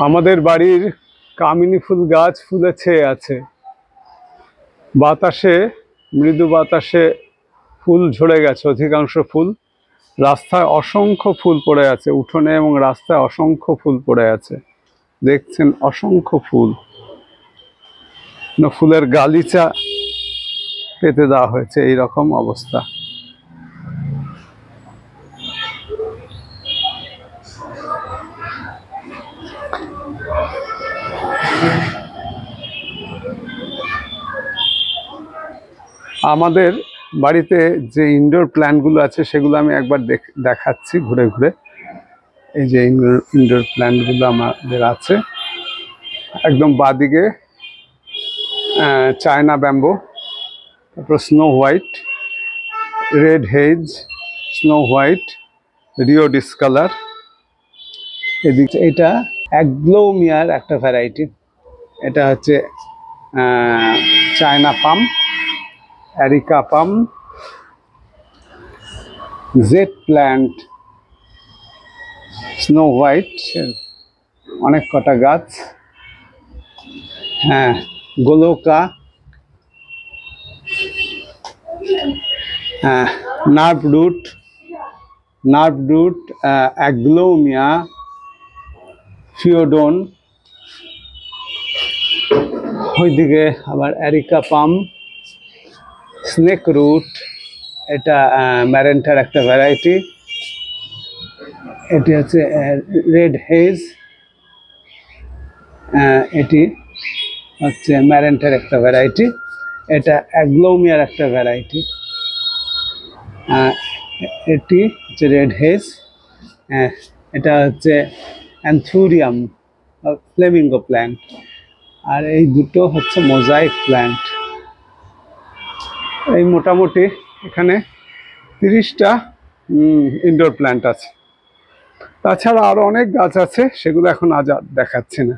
আমাদের বাড়ির কামিনী ফুল গাছ ফুলে ছেয়ে আছে। বাতাসে, মৃদু বাতাসে ফুল ঝরে গেছে, অধিকাংশ ফুল। রাস্তায় অসংখ্য ফুল পড়ে আছে, উঠোনে এবং রাস্তায় অসংখ্য ফুল পড়ে আছে। দেখছেন অসংখ্য ফুল, ফুলের গালিচা পেতে দেওয়া হয়েছে, এইরকম অবস্থা। আমাদের বাড়িতে যে ইনডোর প্ল্যান্টগুলো আছে সেগুলো আমি একবার দেখাচ্ছি ঘুরে ঘুরে। এই যে ইনডোর প্ল্যান্টগুলো আমাদের আছে, একদম বাদিকে চায়না ব্যাম্বো, তারপর snow white, red hedge, snow white, Rio discolour. এদিকে এটা অ্যাগ্লোমিয়ার একটা ভ্যারাইটি, এটা হচ্ছে চায়না পাম, অ্যারিকা পাম, জেড প্ল্যান্ট, স্নো হোয়াইট, অনেক কটা গাছ। হ্যাঁ, গোলোকা, নার্ভ রুট, অ্যাগ্লোমিয়া, ফিওডন। ওইদিকে আবার অ্যারিকা পাম, স্নেক রুট, এটা ম্যারেন্টার একটা ভ্যারাইটি। এটি হচ্ছে রেড হেজ, এটি হচ্ছে ম্যারেন্টার একটা ভ্যারাইটি। এটা অ্যাগ্লোমিয়ার একটা ভ্যারাইটি। এটি হচ্ছে রেড হেজ, এটা হচ্ছে অ্যান্থুরিয়াম ফ্লেমিঙ্গো প্ল্যান্ট, আর এই দুটো হচ্ছে মোজাইক প্ল্যান্ট। এই মোটামুটি এখানে 30টা ইনডোর প্ল্যান্ট আছে। তাছাড়া আরো অনেক গাছ আছে, সেগুলো এখন আজ দেখাচ্ছি না।